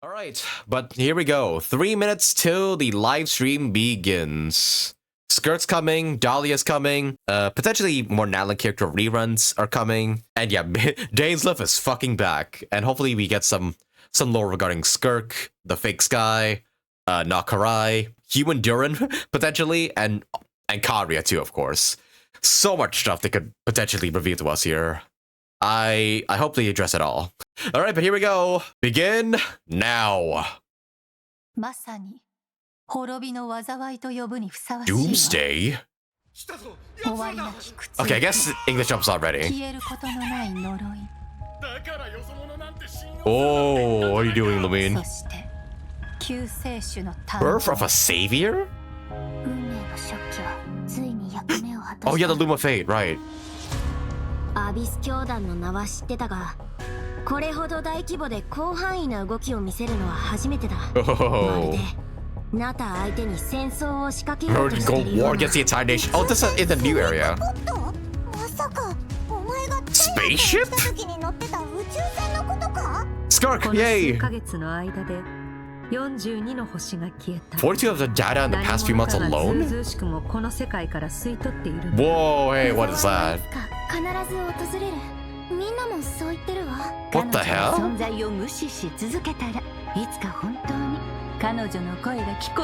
Alright, but here we go. 3 minutes till the live stream begins. Skirt's coming, Dahlia's coming, potentially more Natlan character reruns are coming, and yeah, Dane's Lift is fucking back, and hopefully we get some lore regarding Skirk, the fake sky, NOD-KRAI, Human Durin, potentially, and Karia too, of course. So much stuff they could potentially reveal to us here. I hope they address it all. Alright, but here we go. Begin now. Doomsday? Okay, I guess English jumps already. Oh, what are you doing, Lumine? Birth of a savior? Oh yeah, the Loom of Fate, right. アビス教団の名は知ってたが、これほど大規模で広範囲な動きを見せるのは初めてだ。まるでナタ相手に戦争を仕掛けようとしているような。War against the entire nation. Oh, this is a new area. Spaceship? Skark, yay! 42 of the data in the past few months alone? Whoa, hey, what is that? What the hell?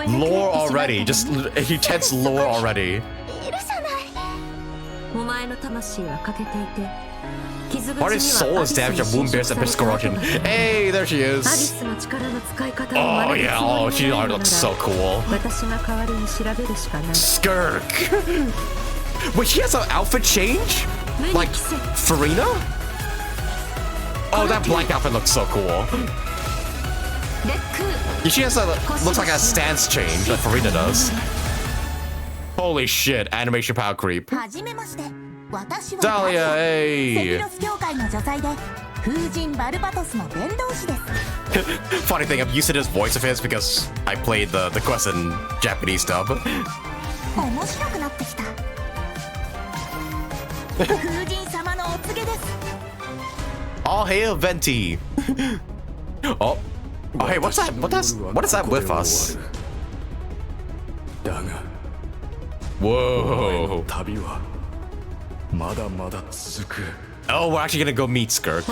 Lore already, just intense lore already. Artist's soul is damaged and wound bears epic corrosion. Hey, there she is. Oh yeah, oh she looks so cool. Skirk. Wait, she has an outfit change? Like Farina? Oh, that black outfit looks so cool. She has a looks like a stance change like Farina does. Holy shit, animation power creep. Dahlia, hey! Funny thing, I'm used to this voice of his because I played the quest in Japanese dub. All hail Venti! Oh, hey, what's that? What is that with us? Whoa! Oh, we're actually gonna go meet Skirk.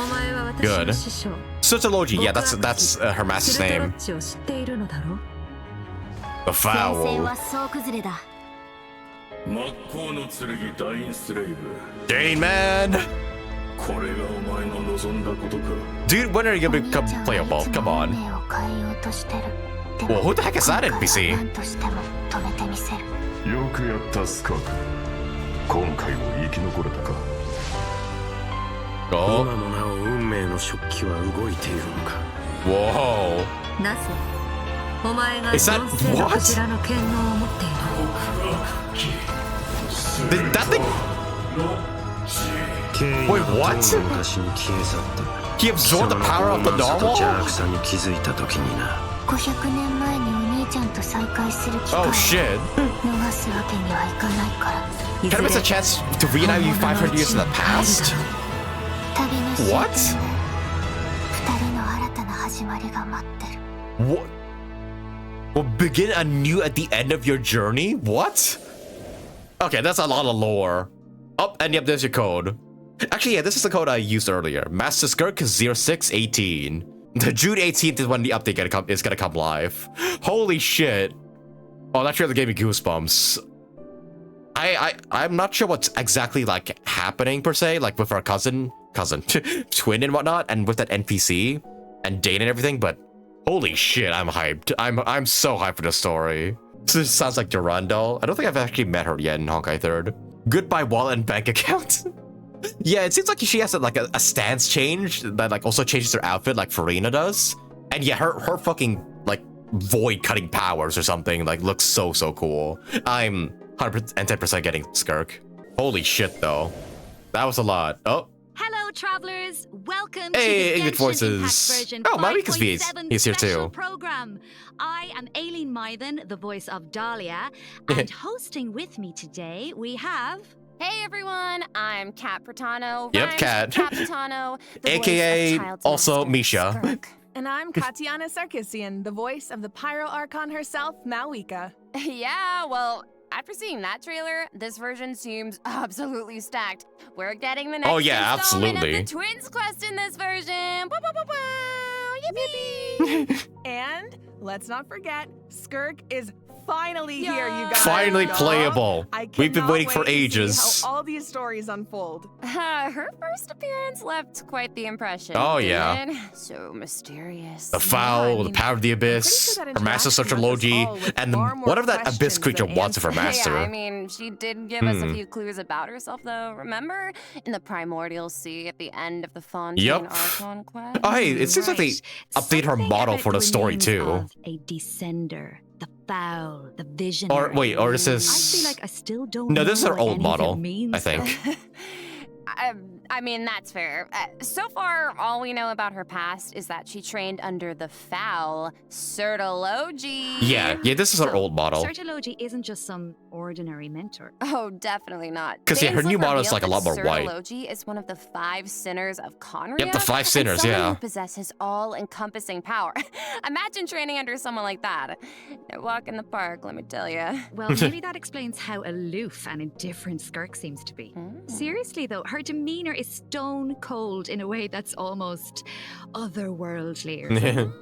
Good. SURTALOGI, yeah, that's her master's name. The foul. Dane, man! Dude, when are you gonna become playable? Come on. Whoa, who the heck is that NPC? Oh. Whoa. Is that what? That thing? Wait, what? He absorbed the power of the normal? Oh shit. Can I miss a chance to reunite you 500 years in the past? What? What? Will begin anew at the end of your journey? What? Okay, that's a lot of lore. Oh, and yep, there's your code. Actually, yeah, this is the code I used earlier. Master Skirk 0618. The June 18th is when the update is gonna come live. Holy shit. Oh, that trailer gave me goosebumps. I'm not sure what's exactly like happening per se, like with our cousin, twin and whatnot, and with that NPC and Dane and everything, but holy shit, I'm hyped. I'm so hyped for the story. This sounds like Durandal. I don't think I've actually met her yet in Honkai 3rd. Goodbye wallet and bank account. Yeah, it seems like she has like a stance change that like also changes her outfit like Farina does. And yeah, her fucking like void cutting powers or something like looks so cool. I'm 110% getting Skirk. Holy shit though. That was a lot. Oh. Hello travelers, welcome to the English voices. Version Oh, Marika's he's here too. Program. I am Aileen Mythen, the voice of Dahlia, and hosting with me today we have Hey everyone, I'm Kat Pratano. Yep, Kat. Kat Pratano, AKA also Misha. And I'm Katiana Sarkissian, the voice of the Pyro Archon herself, Malika. Yeah, well, after seeing that trailer, this version seems absolutely stacked. We're getting the next Oh, yeah, installment absolutely. of the Twins quest in this version. Woo, woo, woo, woo. Yippee! And let's not forget, Skirk is finally here, you guys. Finally Dog. playable. We've been cannot waiting for wait to see ages. how all these stories unfold. Her first appearance left quite the impression. Oh, didn't yeah. it? So mysterious. The foul, the power of the abyss, pretty sure that her master interaction left us all SURTALOGI, with and far more whatever that abyss questions creature than wants of her answers. master. Yeah, I mean, she did give us a few clues about herself, though. Remember? In the primordial sea at the end of the Fontaine Yep. Archon quest? Oh, hey, it seems like they Right. update her Something model about for the story, remains too. of a descender, the foul, the visionary. Or is I this... feel like I still don't No, know this is her what old any of model, it means. I think. I mean, that's fair. So far, all we know about her past is that she trained under the foul SURTALOGI. Yeah, this is her old model. SURTALOGI isn't just some ordinary mentor. Oh, definitely not. 'Cause, yeah, her new Things model is, revealed like, a lot that more white. SURTALOGI is one of the 5 sinners of Conria. Yep, the 5 sinners, and someone yeah. who possesses all-encompassing power. Imagine training under someone like that. No walk in the park, let me tell you. Well, maybe that explains how aloof and indifferent Skirk seems to be. Seriously, though, her demeanor is stone cold in a way that's almost otherworldly. Or something.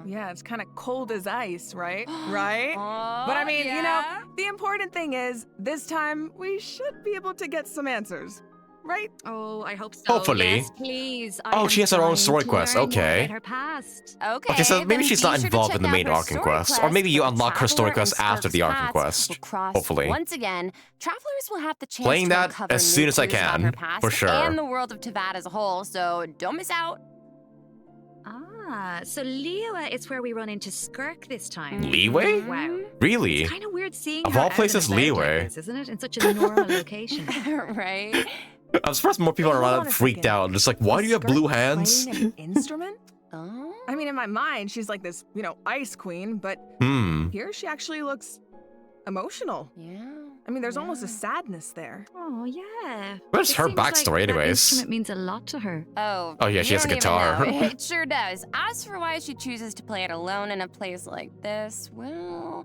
Yeah, it's kind of cold as ice, right? Right? Oh, But I mean, you know, yeah? the important thing is, this time we should be able to get some answers, right? Oh, I hope so. Hopefully. Yes, please. I Oh, am she has her own dying story to quest, learn more okay. about her past. Okay, So maybe then she's be not sure to involved in check the out main her Archon story quest. Or maybe you but the unlock her story Traveler quest and after the Skirk's Archon paths quest. will cross Hopefully. Once again, travelers will have the chance Playing to that uncover as new soon as I clues about can, her past for sure. and the world of Tavad as a whole, so don't miss out. Ah, so Liyue is where we run into Skirk this time. Leeway? Wow. Really? It's kind of weird seeing Of her all out and places, about like Liyue. this, isn't it? In such a normal location. Right? I'm surprised more people Hey, are hold not on a freaked second. out. Just like, why Is do you have Skirk blue hands? playing an instrument? Oh. I mean, in my mind, she's like this, ice queen, but here she actually looks emotional. Yeah. I mean, there's almost a sadness there. Oh, yeah. Where's It her seems like backstory that anyways? instrument means a lot to her. Oh. Oh, yeah, she you has a don't even guitar. know. It sure does. As for why she chooses to play it alone in a place like this, well,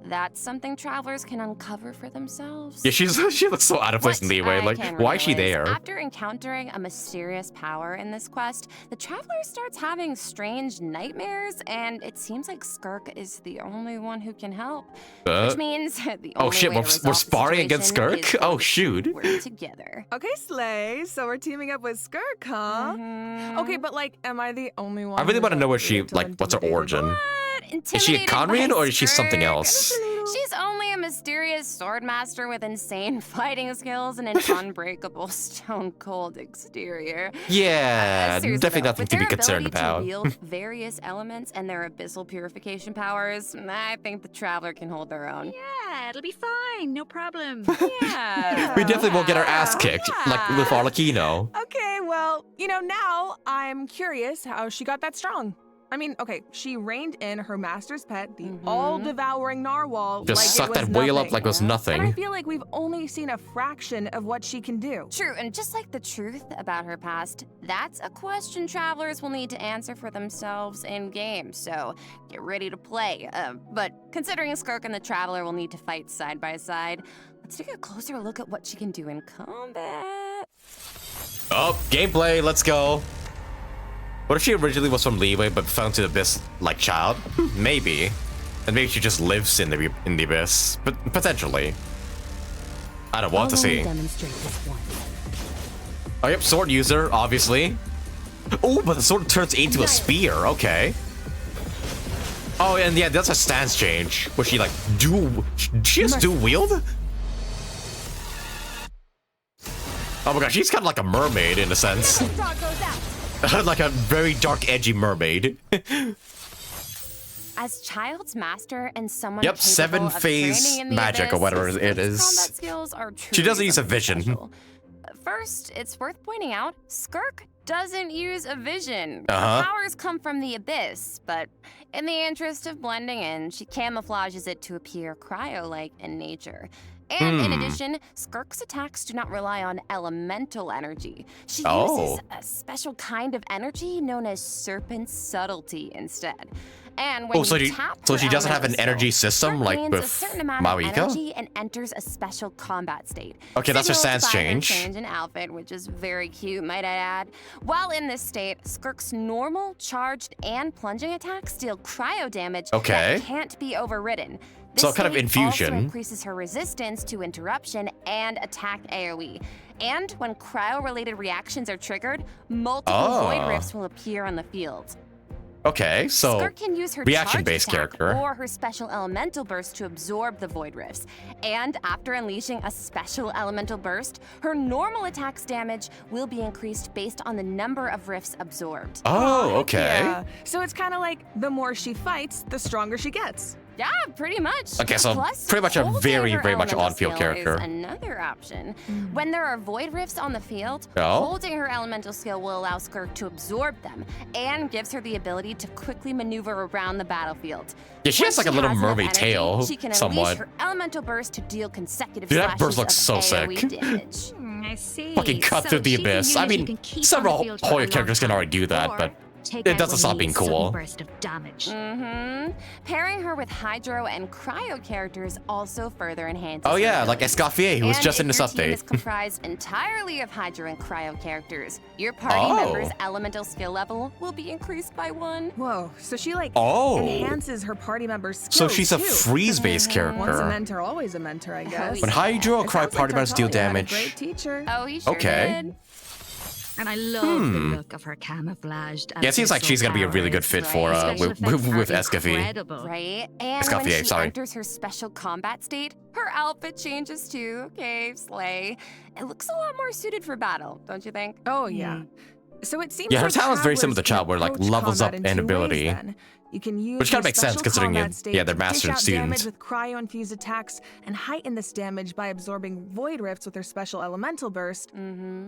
that's something travelers can uncover for themselves. Yeah, she looks so out of place in What Liyue. I Like, can why is she reveal there? After encountering a mysterious power in this quest, the traveler starts having strange nightmares, and it seems like Skirk is the only one who can help. Which means the Oh only shit, way we're to resolve the sparring against situation Skirk? is Oh to shoot. work together. Okay, Slay, so we're teaming up with Skirk, huh? Mhm. Okay, but am I the only one? I really who's want to know where a she, little like, what's her intimidated? origin? What? Is she a Intimidated by Conrian or is she something Skirk? else? She's only a mysterious sword master with insane fighting skills and an unbreakable stone cold exterior. Yeah, Seriously, definitely though, nothing with to be their concerned ability about. To wield various elements and their abyssal purification powers, I think the traveler can hold their own. Yeah, it'll be fine. No problem. Yeah. We definitely won't get our ass kicked, like with Arlecchino. Okay, well, now I'm curious how she got that strong. I mean, okay, she reined in her master's pet, the all-devouring narwhal, Just like suck it was that whale up nothing. like it was And I nothing. feel like we've only seen a fraction of what she can do. True, and just like the truth about her past, that's a question travelers will need to answer for themselves in game, so get ready to play. But considering Skirk and the traveler will need to fight side by side, let's take a closer look at what she can do in combat. Oh, gameplay, let's go. What if she originally was from Liyue but fell into the abyss like child? Maybe. And maybe she just lives in the abyss. But potentially. I don't want to see. Oh yep, sword user, obviously. Oh, but the sword turns into a spear, okay. Oh, and yeah, that's a stance change. Where she like she has dual wield? Oh my gosh, she's kind of like a mermaid in a sense. Like a very dark, edgy mermaid. As Child's master and someone Yep, capable seven of phase training in the magic or abyss, whatever it Skirk's is. combat skills are She doesn't truly use a something vision. special. First, it's worth pointing out, Skirk doesn't use a vision. Uh-huh. Her powers come from the abyss, but in the interest of blending in, she camouflages it to appear cryo-like in nature. And in addition, Skirk's attacks do not rely on elemental energy. She uses a special kind of energy known as serpent subtlety instead. And when you tap so her she doesn't have an elemental energy skill, system Skirk like gains with a certain amount of Marika? energy and enters a special combat state. Okay, that's her Signaled stance by her change. change in outfit, which is very cute, might I add. While in this state, Skirk's normal, charged, and plunging attacks deal cryo damage that can't be overridden. This So kind of state infusion. also increases her resistance to interruption and attack AoE. And when cryo-related reactions are triggered, multiple void rifts will appear on the field. Okay, so Skirk can use her reaction-based charge attack character. or her special elemental burst to absorb the void rifts. And after unleashing a special elemental burst, her normal attack's damage will be increased based on the number of rifts absorbed. Oh, okay. Yeah. So it's kind of like the more she fights, the stronger she gets. Yeah, pretty much. Okay, so Plus, pretty much a holding very, her very much elemental on-field skill character. Is another option. When there are void rifts on the field, Oh. holding her elemental skill will allow Skirk to absorb them and gives her the ability to quickly maneuver around the battlefield. Yeah, she has Once like a little has enough mermaid energy, tail, she can somewhat. unleash her elemental burst to deal consecutive Dude, that burst slashes looks so of AoE sick. damage. I see. Fucking cut So through the she's a abyss. I unit you mean, can keep on the several field for a Hoyo long characters can time, already do that, or but take it out doesn't one stop of being these sudden cool. burst of damage. Pairing her with Hydro and Cryo characters also further enhances Oh her yeah, like abilities. Escoffier, who was And just in if this your team is update. comprised entirely of Hydro and Cryo characters, your party Oh. member's elemental skill level will be increased by 1. Whoa, so she like Oh. enhances her party member's So skills she's a too. freeze-based Once a character. mentor, always a mentor, I guess. When Hydro or It Cry sounds party like members deal Tartaglia had a damage. Great teacher. Oh, he sure Okay. did. And I love the look of her camouflaged. Yeah, it seems like she's gonna be a really good fit for Special effects with are Escoffier. incredible. Right? And Escoffier, when she sorry. enters her special combat state, her outfit changes too. Okay, slay. It looks a lot more suited for battle, don't you think? Oh yeah. So it seems Yeah, her like talent's very similar to travelers Chao, where, like, can approach levels up combat in and two ways, ability. then. You can use Which kinda your makes sense special considering combat you- state yeah, they're to master dish out students. damage with cryo-infused attacks and heighten this damage by absorbing void rifts with her special elemental burst.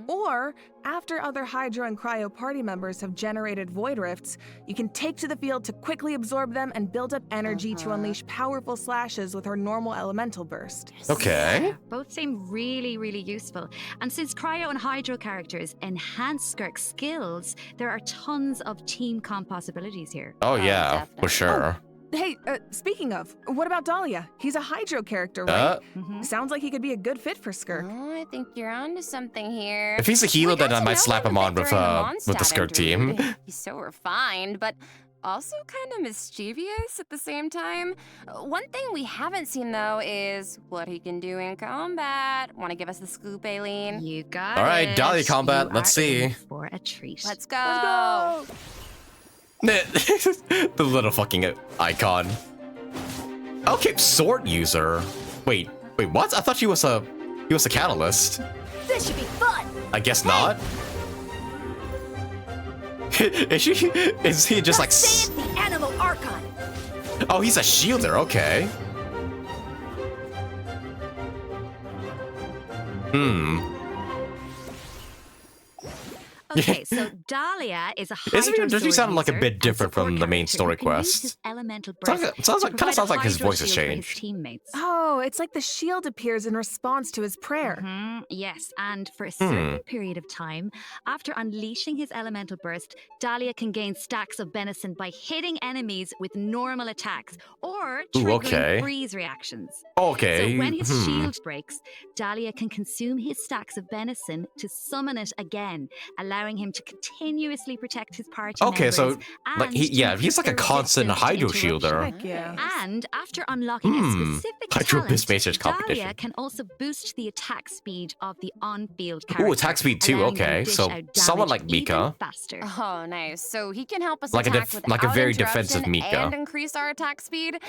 Or after other Hydro and Cryo party members have generated void rifts, you can take to the field to quickly absorb them and build up energy to unleash powerful slashes with her normal elemental burst. Okay. Yeah, both seem really, really useful. And since Cryo and Hydro characters enhance Skirk's skills, there are tons of team comp possibilities here. Oh yeah, definitely. for sure. Hey, speaking of, what about Dahlia? He's a Hydro character, right? Mhm. Sounds like he could be a good fit for Skirk. Oh, I think you're onto something here. If he's a healer, We got then I to might know slap him him a on bit with during the Mondstadt Skirk team. interlude. He's so refined, but also kind of mischievous at the same time. One thing we haven't seen though is what he can do in combat. Want to give us the scoop, Aileen? You got All right, it. Dahlia combat, You let's are in see. For a treat. Let's go. Let's go! The little fucking icon. Okay, sword user. Wait, what? I thought he was a catalyst. This should be fun. I guess not. Is he just like? the animal archon. Oh, he's a shielder. Okay. Okay, so Dahlia is a Hydro Doesn't he sword sound like a user bit and different support from the main character story who can use quest? his elemental Sounds burst like- sounds like- to kinda provide sounds a like his Hydro voice has shield for his changed. teammates. Oh, it's like the shield appears in response to his prayer. Yes, and for a certain period of time, after unleashing his elemental burst, Dahlia can gain stacks of benison by hitting enemies with normal attacks or triggering okay. freeze reactions. Okay. So when his shield breaks, Dahlia can consume his stacks of benison to summon it again, allowing him to continuously protect his party Okay, members. so like and he's to he's like a increase their constant resistance to Hydro interruption. shielder. Heck yeah. And after unlocking a specific Hydro talent, Beastmaster's competition. Dahlia can also boost the attack speed of the on-field Ooh, character. attack speed too, allowing him okay. to dish So out someone damage like Mika. even faster. Oh, nice. So he can help us Like a attack like a without very defensive interruption Mika. and increase our attack speed.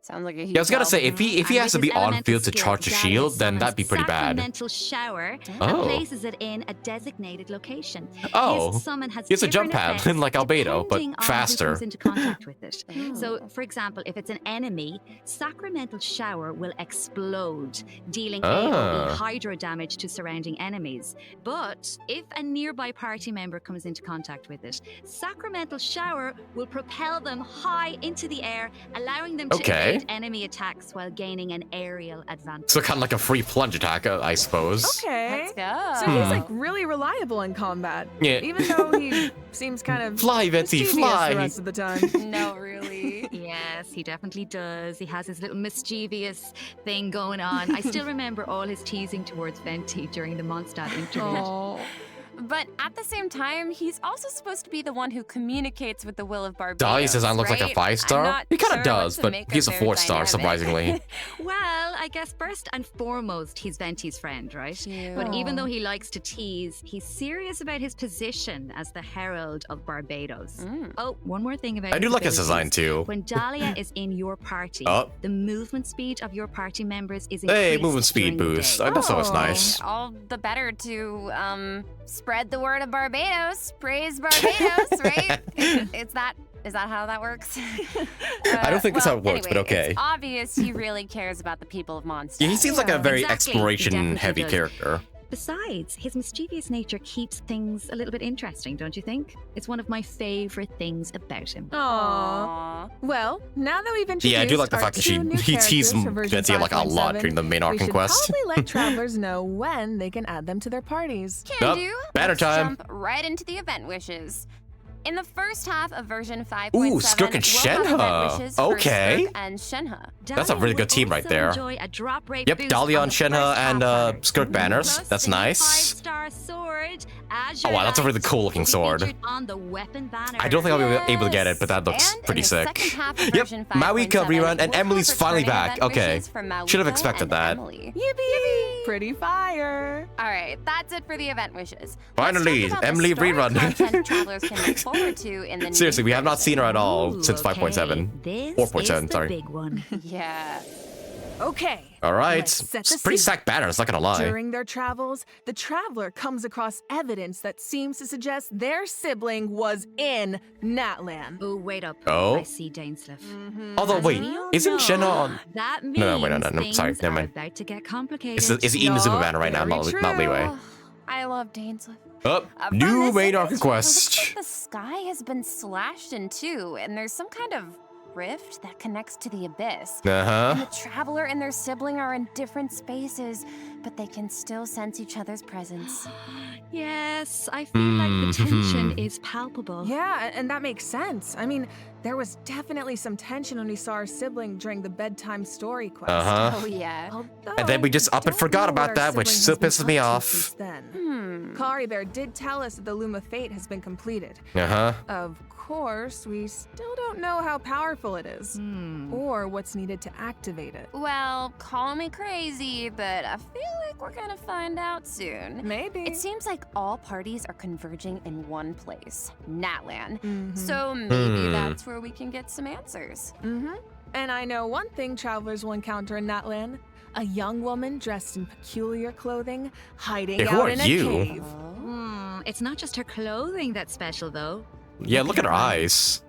Sounds like a huge Yeah, I was gonna help. say if he And has to with be his on elemental field to skill, charge a Dahlia shield, then summons that'd be pretty bad. Sacramental shower Oh. and places it in a designated location. Oh, His summon has he has a different jump pad, effects like Albedo, but depending on who faster. comes into contact with it. So, for example, if it's an enemy, Sacramental Shower will explode, dealing AoE hydro damage to surrounding enemies. But if a nearby party member comes into contact with it, Sacramental Shower will propel them high into the air, allowing them to evade enemy attacks while gaining an aerial advantage. So kind of like a free plunge attack, I suppose. Okay. Let's go. So he's like really reliable in combat. Yeah. Even though he seems kind of Fly, Betsy, mischievous fly. the rest of the time. No, really. Yes, he definitely does. He has his little mischievous thing going on. I still remember all his teasing towards Venti during the Mondstadt interlude. Oh. But at the same time, he's also supposed to be the one who communicates with the will of Barbados. Dahlia's design looks like a right? 5-star. I'm not He kind of sure what does, to but make he's a of their 4-star, dynamic. surprisingly. Well, I guess first and foremost, he's Venti's friend, right? Cute. But even though he likes to tease, he's serious about his position as the Herald of Barbados. Oh, one more thing about I do like his abilities. design too. When Dahlia is in your party, Oh. the movement speed of your party members is Hey, increased movement speed during the boost. day. That's always Oh. nice. All the better to spread the word of Barbados. Praise Barbados, right? Is that how that works? I don't think that's how it works, but anyway, okay. It's obvious he really cares about the people of Mondstadt. Yeah, he seems like a very Exactly, he exploration-heavy definitely character. Besides, his mischievous nature keeps things a little bit interesting, don't you think? It's one of my favorite things about him. Aww. Aw. Well, now that we've introduced Yeah, I do like the our fact that two new he teased characters for version Venti like a lot 5.7, during the main arc we and should quest. probably let travelers know when they can add them to their parties. Can Yup, do. banner Let's time. Jump right into the event wishes. In the first half of version 5.7, Ooh, Skirk and we'll have Shenhe. event wishes for Okay. Skirk and Shenhe. That's a Dahlia really will good team right also there. enjoy a drop rate Yep, boost Dahlia on on the Shenhe first and half banners. Skirk banners. Plus, That's the nice. 5-star sword, Azure Oh wow, that's a really Light, cool looking will be sword. featured on the weapon banner. I don't think I'll be able to get it, but that looks And pretty in the sick. second half of Yep, version Mawika 5.7, rerun, and we'll Emily's have finally returning back. event Okay, wishes from should have Mawika expected and that. Emily. Yippee! Pretty fire. All right, that's it for the event wishes. Finally, Let's talk about Emily the story rerun. content travelers can look forward to in the new Seriously, we have not seen her at all Ooh, since okay. 5.7. This 4.7, is the sorry. big one. Yeah. Okay. All right, Let's set the it's pretty scene. stacked banners, not gonna lie. During their travels, the traveler comes across evidence that seems to suggest their sibling was in Natlan. Oh, wait up. Oh. I see Dainsleif. Although, wait, We all isn't know, Shenhe on? That means No, wait, no, things sorry, never are mind. about to get complicated. It's the Inazuma Yup, banner right now, very not Leeway. true. I love Dainsleif. Oh, From new this main arc image, quest. It looks like the sky has been slashed in two, and there's some kind of rift that connects to the abyss. And Uh-huh. the traveler and their sibling are in different spaces, but they can still sense each other's presence. Yes, I feel like the tension Mhm. is palpable. Yeah, and that makes sense. I mean, there was definitely some tension when we saw our sibling during the bedtime story quest. Uh-huh. Oh, yeah. Although And then we I just up and don't forgot know about what our that, which sibling still has been pisses me up to off. since then. Hmm. Kari Bear did tell us that the Loom of Fate has been completed. Uh-huh. Of course, we still don't know how powerful it is, or what's needed to activate it. Well, call me crazy, but I feel like we're gonna find out soon. Maybe. It seems like all parties are converging in one place, Natlan. Mhm. So maybe Hmm. that's where we can get some answers. Mm-hmm. And I know one thing travelers will encounter in Natlan. A young woman dressed in peculiar clothing, hiding Hey, who out are in a you? cave. It's not just her clothing that's special, though. Yeah, look at her eyes.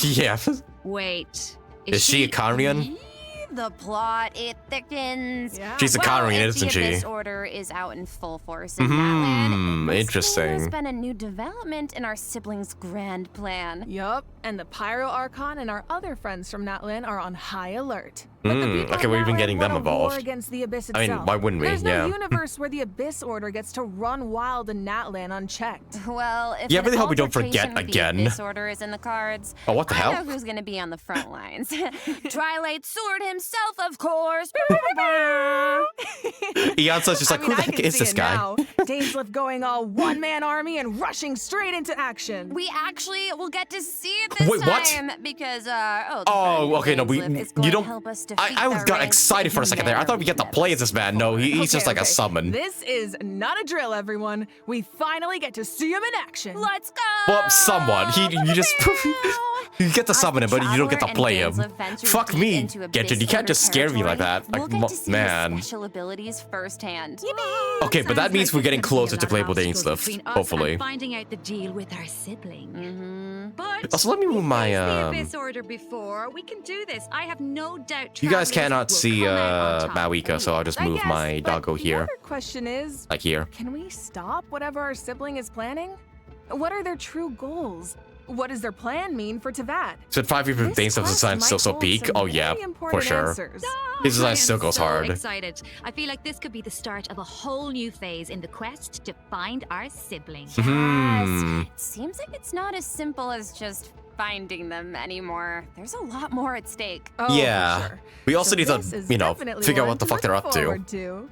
Yeah. Wait, Is she a Karian? The plot, it thickens. Yeah. She's a Well, Karian, if isn't the she? Abyss Order is out in full force in Hmm, Natlan, it must mean interesting. There's been a new development in our siblings' grand plan. Yup, and the Pyro Archon and our other friends from Natlan are on high alert. But the Hmm, people okay, of we're even Natlan getting them want a war involved. against the Abyss I itself. mean, why wouldn't we? There's no Yeah. universe where the Abyss Order gets to run wild in Natlan unchecked. Well, if Yeah, I an really hope we don't altercation forget with again. The Abyss Order is in the cards. Oh, what the I hell? know who's gonna be on the front lines. Twilight Sword himself, of course. Eon's just like, I mean, who the I heck can is see this it guy? now. Dainsleif going all one-man army and rushing straight into action. We actually will get to see it this Wait, what? time because the Oh, friend okay, no, Dainsleif is going you to don't. help us defeat I the got ranks excited for a second there. I thought we get to play as this man. No, he's just like a summon. This is not a drill, everyone. We finally get to see him in action. Let's go. Well, somewhat. You just you get to summon him, but you don't get to play him. Fuck me, get to can't just scare me like that. We'll Like, get to see man. his special abilities firsthand. Okay, but that Sounds means like we're getting there's gonna be closer a to lot play of with obstacles stuff, between us hopefully. and finding out the deal with our sibling. But Also, let me move my, the Abyss Order before. We can do this. I have no doubt. You guys Travelers cannot will see come out on top. Mawika, so I'll just I move guess, my but doggo the here. other question is, Like here. can we stop whatever our sibling is planning? What are their true goals? What does their plan mean for Teyvat? So 5 different This things of the quest design still might so hold peak. some Oh yeah, very for important sure. answers. His design I still am goes so hard. Excited. I feel like this could be the start of a whole new phase in the quest to find our sibling. Hmm. It seems like it's not as simple as just finding them anymore. There's a lot more at stake. Oh, Yeah. for sure. We also So need this to, is you know, definitely figure out one what the fuck they're look up to. forward to.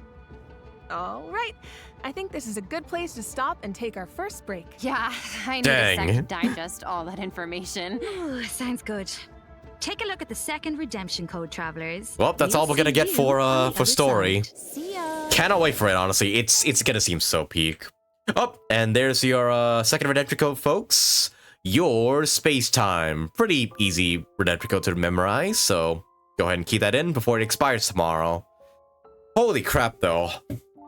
All right. I think this is a good place to stop and take our first break. Yeah, I need Dang. a sec to digest all that information. Ooh, sounds good. Take a look at the second redemption code, travelers. Well, that's all we're gonna get for story. See ya. Cannot wait for it, honestly. It's gonna seem so peak. Oh, and there's your second redemption code, folks. Your space time. Pretty easy redemption code to memorize, so go ahead and key that in before it expires tomorrow. Holy crap, though.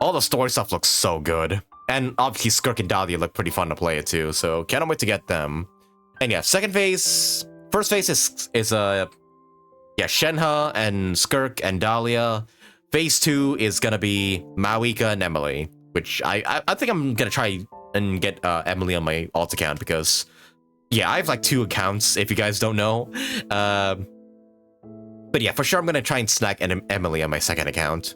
All the story stuff looks so good. And obviously Skirk and Dahlia look pretty fun to play it too, so cannot wait to get them. And yeah, second phase. First phase is Shenhe and Skirk and Dahlia. Phase 2 is gonna be Mawika and Emily, which I think I'm gonna try and get Emily on my alt account because yeah, I have like 2 accounts if you guys don't know. But yeah, for sure I'm gonna try and snag Emily on my second account.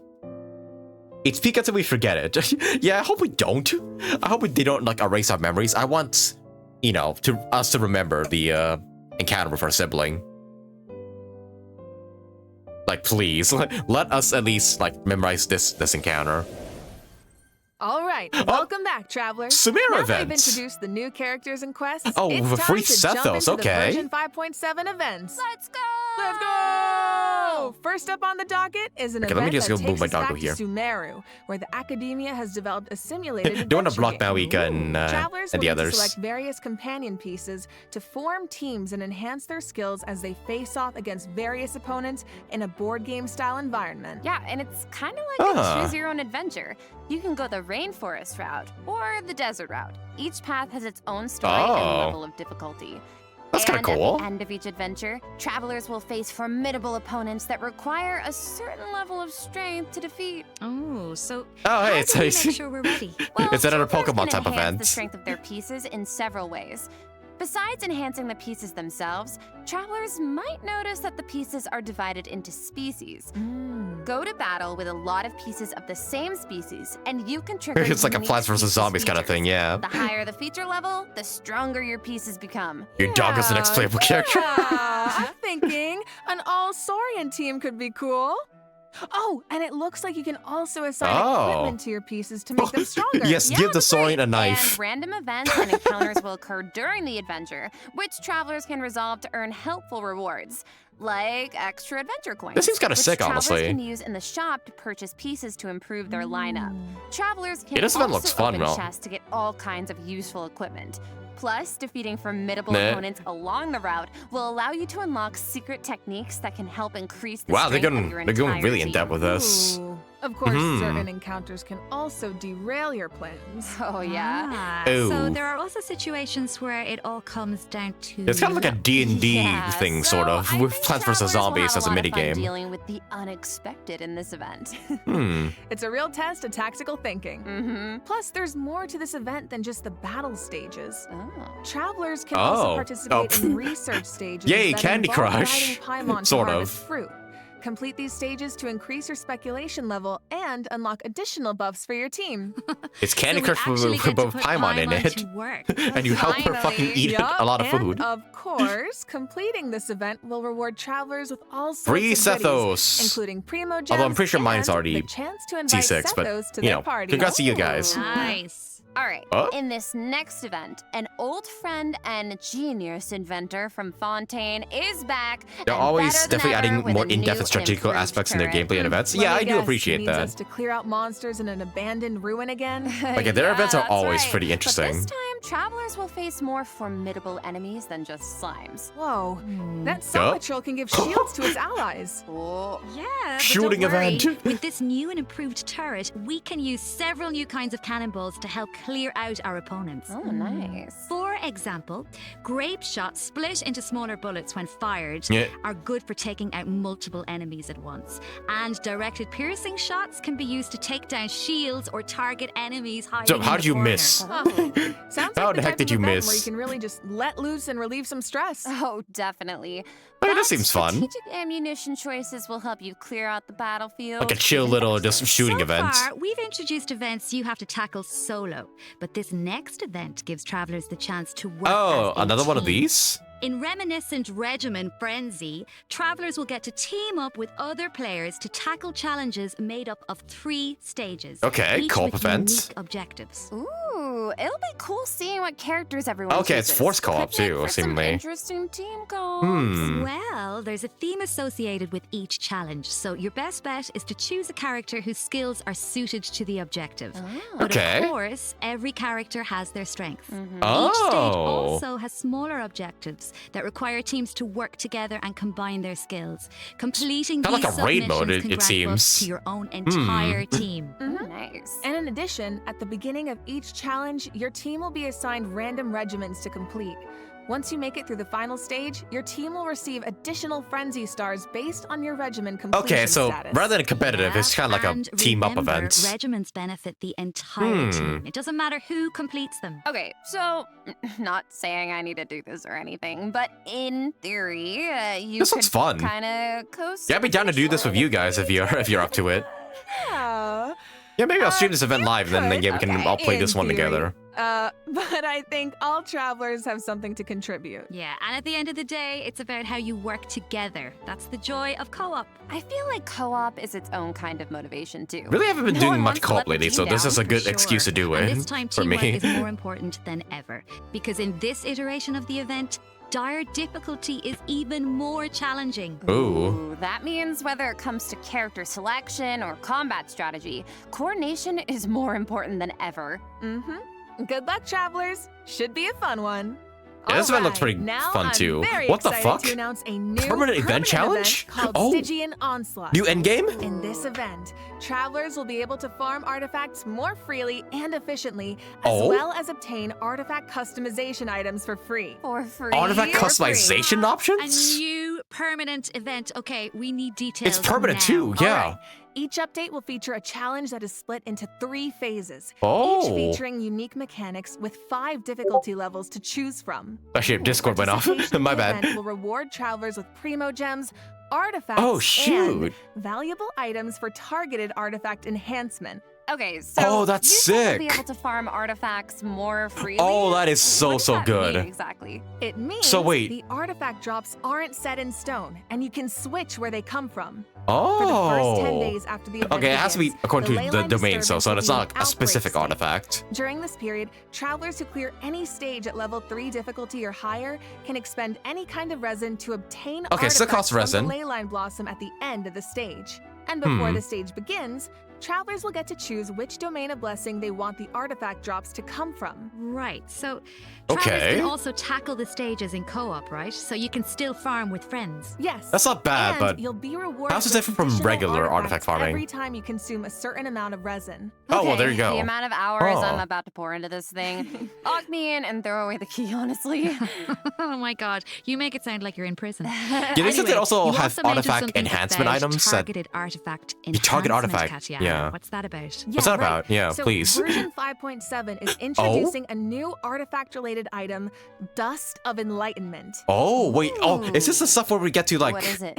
It's peak until we forget it. Yeah, I hope we don't. I hope they don't like erase our memories. I want, you know, us to remember the encounter with our sibling. Like, please, let us at least like memorize this encounter. All right, welcome back, travelers. Sumeru Now that we've events. introduced the new characters and quests, Oh, it's the time free to jump Sethos, into okay. the version 5.7 events. Let's go! Let's go! First up on the docket is an Okay, let me event just that go move takes my us doggo back here. to Sumeru, where the academia has developed a simulated Don't wanna adventure block game. Mawika and Travelers the will need others. to select various companion pieces to form teams and enhance their skills as they face off against various opponents in a board game style environment. Yeah, and it's kind of like Ah. a choose your own adventure. You can go the rainforest route or the desert route. Each path has its own story Oh. and level of difficulty. That's kinda And cool. At the end of each adventure, travelers will face formidable opponents that require a certain level of strength to defeat. Oh, so Oh, hey, how it's do we nice. make sure we're ready? Well, It's another travelers Pokemon can type enhance event. the strength of their pieces in several ways. Besides enhancing the pieces themselves, travelers might notice that the pieces are divided into species. Go to battle with a lot of pieces of the same species, and you can trigger It's like a unique Plants vs. species Zombies kind of features. thing, yeah. The higher the feature level, the stronger your pieces become. Your dog is the next playable character. Yeah, I'm thinking an all-Saurian team could be cool. Oh, and it looks like you can also assign Oh. equipment to your pieces to make them stronger. Yes, Yeah, give the that's right. Saurian a knife. And random events and encounters will occur during the adventure, which travelers can resolve to earn helpful rewards, like extra adventure coins. This seems kinda which sick, travelers honestly. can use in the shop to purchase pieces to improve their lineup. Travelers can Yeah, this event also looks fun, open Mel. chests to get all kinds of useful equipment. Plus, defeating formidable Nah. opponents along the route will allow you to unlock secret techniques that can help increase the Wow, they're strength of going your they're going entire really in team. depth with this. Ooh. Of course, Mhm. certain encounters can also derail your plans. Oh yeah. Ah, Ooh. so there are also situations where it all comes down to It's kind of like a luck. D&D Yeah, thing, so sort of, I with think Plants vs. travelers will Zombies have as a lot of fun minigame. dealing with the unexpected in this event. Hmm. It's a real test of tactical thinking. Mm-hmm. Plus, there's more to this event than just the battle stages. Oh. Travelers can Oh. also participate Oh. in research stages Yay, that Candy involve Crush. guiding Paimon to Sort of. harvest fruit. Complete these stages to increase your speculation level and unlock additional buffs for your team. It's Candy So we Crush actually with get to both put Paimon in it. to work. And you help her fucking Finally. eat Yup, a lot of and food. of course, completing this event will reward travelers with all sorts Free of goodies, Sethos. including primo gems Although I'm pretty sure mine's and already the chance to invite C6, but, Sethos to you their know, party. congrats to you guys. Nice. All right. Oh. In this next event, an old friend and genius inventor from Fontaine is back. They're and always better than definitely ever adding with more a in-depth new strategical improved aspects in their turret. gameplay and events. Let Yeah, me I do guess, appreciate it needs that. us to clear out monsters in an abandoned ruin again. Like, their events are that's always right. pretty But interesting. this time, travelers will face more formidable enemies than just slimes. Whoa, that Soma troll can give shields to its allies. Oh. Yeah, but Shooting don't worry. event. With this new and improved turret, we can use several new kinds of cannonballs to help clear out our opponents. Oh, nice. For example, grape shots split into smaller bullets when fired are good for taking out multiple enemies at once. And directed piercing shots can be used to take down shields or target enemies hiding So how in did the you corner. miss? Sounds How like the heck type did of you event miss? Where you can really just let loose and relieve some stress. Oh, definitely. Hey, that But seems fun. Strategic ammunition choices will help you clear out the battlefield. Like a chill little just shooting So event. far, we've introduced events you have to tackle solo, but this next event gives travelers the chance to work Oh, as a another one of team. these? In Reminiscent Regimen Frenzy, travelers will get to team up with other players to tackle challenges made up of 3 stages. Okay, each co-op with events. unique objectives. Ooh, it'll be cool seeing what characters everyone Okay, it's chooses. forced co-op Could make too, for some seemingly. interesting team comps. Well, there's a theme associated with each challenge, so your best bet is to choose a character whose skills are suited to the objective. But Okay. of course, every character has their strengths. Oh. Each stage also has smaller objectives that require teams to work together and combine their skills. Completing Kinda these like a raid mode, submissions it can grant buffs seems. to your own entire team. Nice. And in addition, at the beginning of each challenge, your team will be assigned random regiments to complete. Once you make it through the final stage, your team will receive additional frenzy stars based on your regiment completion Okay, so status. rather than competitive, it's kind of like a And team-up remember, event. Regiments benefit the entire team. It doesn't matter who completes them. Okay, so not saying I need to do this or anything, but in theory, you This looks fun. kind of coast. Yeah, I'd be down to do this with you guys if you're up to it. Yeah. Yeah, maybe I'll stream this event live, then yeah, we can Okay, all play in this one theory. together. But I think all travelers have something to contribute. Yeah, and at the end of the day, it's about how you work together. That's the joy of co-op. I feel like co-op is its own kind of motivation too. Really haven't been No doing one much wants to co-op let the lately, team so this down, is a for good excuse to do And it this time, for teamwork me. is more important than ever. Because in this iteration of the event, dire difficulty is even more challenging. Ooh. That means whether it comes to character selection or combat strategy, coordination is more important than ever. Good luck, travelers. Should be a fun one. Yeah, this event looks Alright, pretty now fun, I'm too. very What the excited fuck? To announce a new Permanent event challenge? called Oh. Stygian Onslaught. New endgame? In this event, travelers will be able to farm artifacts more freely and efficiently, as Oh? well as obtain artifact customization items for free. For free. Artifact For free. customization A options? new permanent event. Okay, we need details. It's permanent now. too, yeah. Alright, each update will feature a challenge that is split into 3 phases, Oh. each featuring unique mechanics with 5 difficulty levels to choose from. Actually, Discord went off. Participation in My the bad. event will reward travelers with primo gems, artifacts, Oh, shoot. and valuable items for targeted artifact enhancement. Okay, so Oh, that's you said we'll be sick. able to farm artifacts more freely. Oh, that is so, What does so that good. mean exactly? It means So wait. the artifact drops aren't set in stone, and you can switch where they come from. Oh. For the first 10 days after the event Okay, it has to be begins, according the to the leyline domain, so disturbance it's will be not in a specific outbreak state. artifact. During this period, travelers who clear any stage at level 3 difficulty or higher can expend any kind of resin to obtain Okay, so it costs artifacts from resin. the leyline blossom at the end of the stage. And before Hmm. the stage begins, travelers will get to choose which domain of blessing they want the artifact drops to come from. Right. So Okay. travelers can also tackle the stages in co-op, right? So you can still farm with friends. Yes. That's not bad, and but you'll be rewarded how's it with different from additional regular artifact artifacts farming? every time you consume a certain amount of resin. Oh, well, Okay, there you go. The amount of hours Oh. I'm about to pour into this thing. Lock me in and throw away the key, honestly. Oh my god, you make it sound like you're in prison. Yeah, they said they Anyway, also you have mentioned artifact something enhancement about items that targeted artifact enhancement, target artifact, Tatiana. yeah. What's that about? Yeah, that right. about? Yeah, so please. Version 5.7 is introducing a new artifact-related item, Dust of Enlightenment. Oh, wait. Oh, is this Ooh. the stuff where we get to like What is it?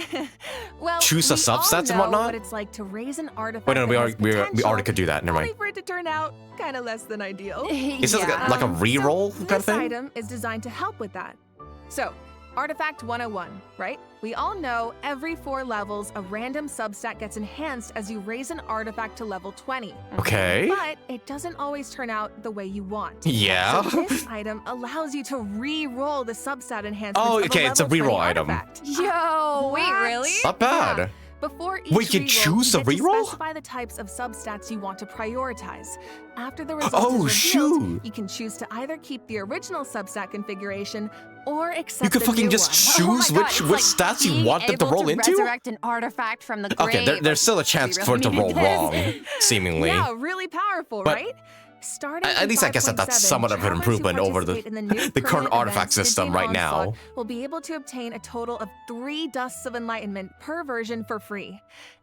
Well, choose the we all subsets and know whatnot? what it's like to raise an artifact. Wait, no, we that already, has we potential, already could do that. Never only mind. for it to turn out kind of less than ideal. Is this like a So reroll kind of this thing? item is designed to help with that. So, Artifact 101, right? We all know every 4 levels, a random substat gets enhanced as you raise an artifact to level 20. Okay. But it doesn't always turn out the way you want. Yeah. So this item allows you to re-roll the substat enhancements Oh, of okay, it's a level 20 reroll item. artifact. Yo, wait, What? really? Not bad. Before each Wait, you reroll, choose you to get to reroll? specify the types of substats you want to prioritize. After the result Oh, is revealed, shoot. you can choose to either keep the original substat configuration or accept You can the fucking new just one. choose Oh my God, which it's like stats you being want them to able roll into? Resurrect an artifact from the grave. Okay, there's still a chance We for it to really roll need wrong, this. seemingly. Yeah, really powerful, But right? Starting at in least I guess that's 5.7, somewhat of an travelers who improvement over the, participate in new the current permanent artifact events, system Stygian right now. Onslaught, will be able to obtain a total of 3 Dusts of Enlightenment per version for free.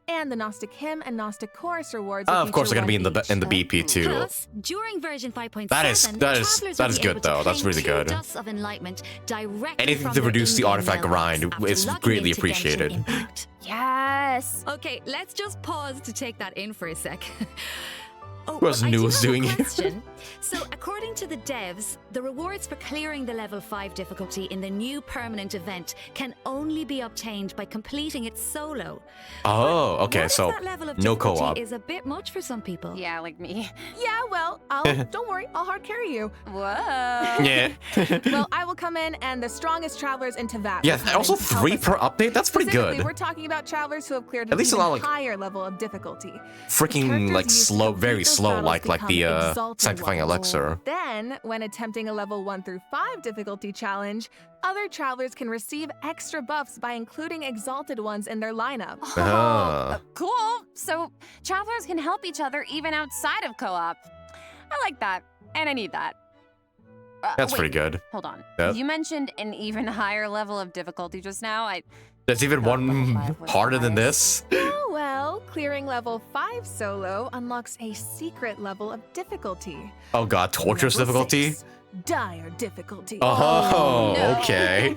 And the Gnostic Hymn and Gnostic Chorus rewards will Of course, they're feature gonna be in the one each. BP too. Plus, during version 5.7, That is travelers will that is be good able to though. That's claim really 2 good. Dusts of Enlightenment directly Anything from to their reduce the in-game artifact mailbox grind after is logging greatly into Genshin appreciated. Impact. Yes. Okay, let's just pause to take that in for a sec. Oh, Who else I knew do was have a doing it? question. So, according to the devs, the rewards for clearing the level 5 difficulty in the new permanent event can only be obtained by completing it solo. Oh, But okay, what if so that level of no difficulty co-op. is a bit much for some people. Yeah, like me. Yeah, well, don't worry, I'll hard carry you. Whoa. Yeah. Well, I will come in, and the strongest travelers into that. Yeah, will come also in to help 3 us per out. update? That's pretty Specifically, good. we're talking about travelers who have cleared At an least even allow, like, higher level of difficulty. Freaking Characters like used to slow, complete very those slow, battles like become the exalted sanctifying ones. elixir. Then, when attempting a level 1 through 5 difficulty challenge, other travelers can receive extra buffs by including exalted ones in their lineup. Ah. Cool. So travelers can help each other even outside of co-op. I like that, and I need that. That's wait, pretty good. Hold on. Yep. You mentioned an even higher level of difficulty just now. There's even Thought one level 5 was harder than highest. this. Oh well, clearing level 5 solo unlocks a secret level of difficulty. Oh god, torturous Level difficulty? 6, dire difficulty. Oh, no. okay.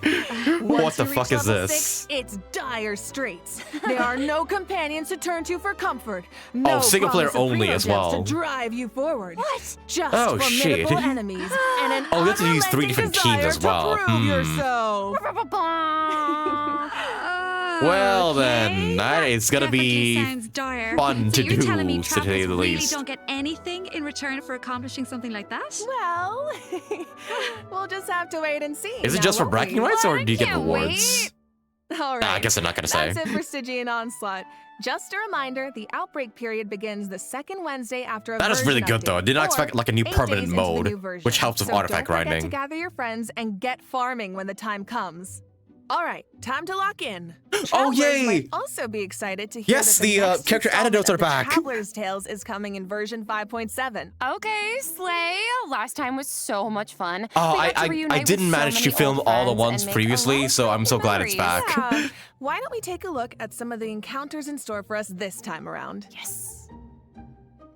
Once What the you fuck reach is level this? 6, it's dire straits. There are no companions to turn to for comfort. No single player promise of only as primogems well. to drive you forward. What? Just Oh, shit. formidable enemies and an Oh, you have to use 3 unrelenting different teams desire as well. To prove yourself. Well then, that is gonna Definitely be sounds dire. fun So to you're telling do, me to say travelers the really least. don't get anything in return for accomplishing something like that? Well, we'll just have to wait and see. Is it now, just for won't bragging we? rights or do you get can't rewards? All right. Nah, I guess they're not gonna say. That's it for Stygian Onslaught. Just a reminder, the outbreak period begins the second Wednesday after a That is version really good though. I update, did not or expect like a new 8 permanent days into the mode, new version. which helps with So artifact don't forget grinding. to gather your friends and get farming when the time comes. All right, time to lock in. Oh, Travelers yay! might also be excited to hear Yes, that the the, next character installment anecdotes of are the back. Traveler's Tales is coming in version 5.7. Okay, Slay. Last time was so much fun. Oh, We got to I reunite didn't with so manage to many film old all the friends ones and make a previously, lot of so I'm so glad it's memories. back. Yeah. Why don't we take a look at some of the encounters in store for us this time around? Yes.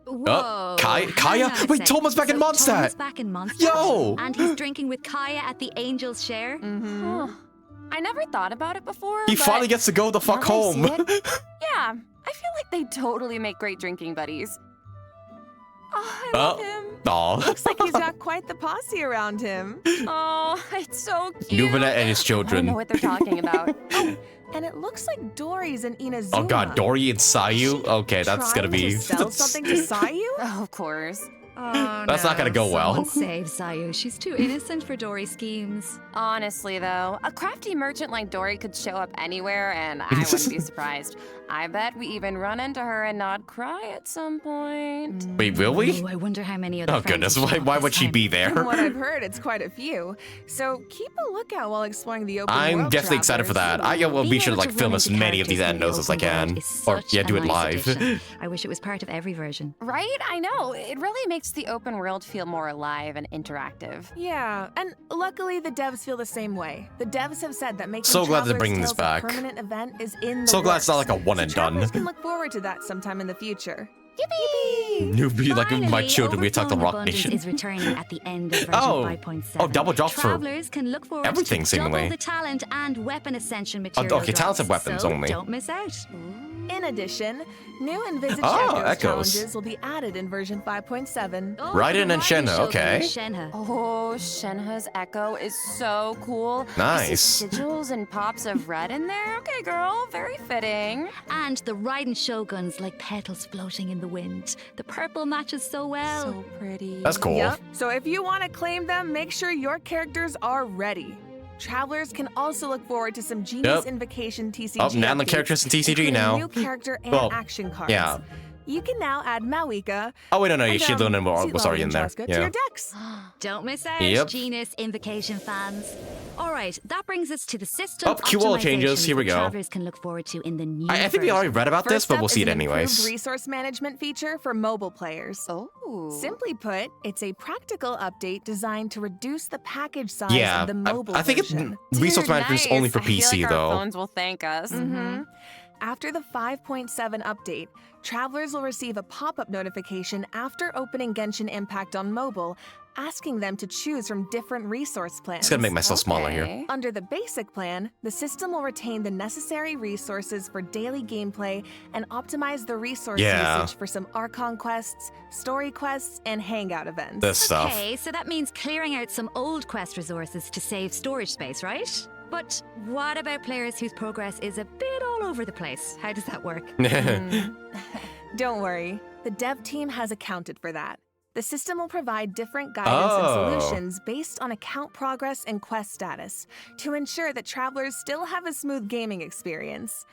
Whoa. Kaya? hang on a Wait, sec. Thomas back in So Mondstadt. Thomas back in Mondstadt? Yo! And he's drinking with Kaya at the Angel's Share? Huh. I never thought about it before. He but finally gets to go the now fuck that I see home. it, yeah, I feel like they totally make great drinking buddies. Oh, I love him. Aw. Looks like he's got quite the posse around him. Oh, it's so cute. Nubina and his I don't children. know what they're talking about. And it looks like Dory's and Inazuma. Oh god, Dory and Sayu? Okay, that's gonna Trying be... to sell something to Sayu? Oh, of course. Oh, That's not gonna go well. Someone save Sayu. She's too innocent for Dory schemes. Honestly, though, a crafty merchant like Dory could show up anywhere, and I wouldn't be surprised. I bet we even run into her and NOD-KRAI at some point. Wait, will we? Ooh, I wonder how many other Oh friends goodness, will show up why this would she time. be From there? what I've heard, it's quite a few. So keep a lookout while exploring the open I'm world, definitely excited for travelers. that. I will be Being sure to able like to film run as into many of these characters in the endos as I open world can. is Or such yeah, a do it nice live. addition. I wish it was part of every version. Right? I know. It really makes the open world feel more alive and interactive. Yeah, and luckily the devs feel the same way. The devs have said that making So glad they're Traveler's bringing this Tales a back. permanent event is in the So glad it's not works. like a one and So done. travelers can look forward to that sometime in the future. Yippee! Newbie, like my Finally, children, we attacked the Overflowing Rock Abundance Nation. is returning at the end of version Oh. 5.7. Oh, double drops for Travelers can look forward everything, to seemingly. double the talent and weapon ascension material okay, talents and drops, weapons so only. don't miss out. In addition, new Envisage Oh, Echoes Echoes. challenges will be added in version 5.7. Oh, Raiden the and Raiden Shenhe, Shogun okay. is Shenhe. Oh, Shenhe's echo is so cool. Nice. I see sigils and pops of red in there. Okay, girl, very fitting. And the Raiden Shoguns like petals floating in the wind. The purple matches so well. So pretty. That's cool. Yep. So if you want to claim them, make sure your characters are ready. travelers can also look forward to some Genius Invocation TCG Oh, now the updates, characters in TCG including now. new character and Well, action cards. yeah. You can now add Mawika. Oh wait, no, and, she Luna was already in there. to Yeah. your decks. Don't miss out, Yep. Genius Invocation fans. All right, that brings us to the system Oh, QL changes. optimizations Here we that go. travelers can look forward to in the new I think we already read about this, First but up we'll see is it an improved anyways. resource management feature for mobile players. Oh. Simply put, it's a practical update designed to reduce the package size Yeah, of the mobile I think version. resource management is only for I feel PC like though. Our phones will thank us. Mm-hmm. After the 5.7 update, travelers will receive a pop-up notification after opening Genshin Impact on mobile, asking them to choose from different resource plans. Just gotta make myself smaller here. Okay. Under the basic plan, the system will retain the necessary resources for daily gameplay and optimize the resource Yeah. usage for some Archon quests, story quests, and hangout events. This stuff. Okay, so that means clearing out some old quest resources to save storage space, right? But what about players whose progress is a bit all over the place? How does that work? Don't worry, the dev team has accounted for that. The system will provide different guidance and solutions based on account progress and quest status to ensure that travelers still have a smooth gaming experience.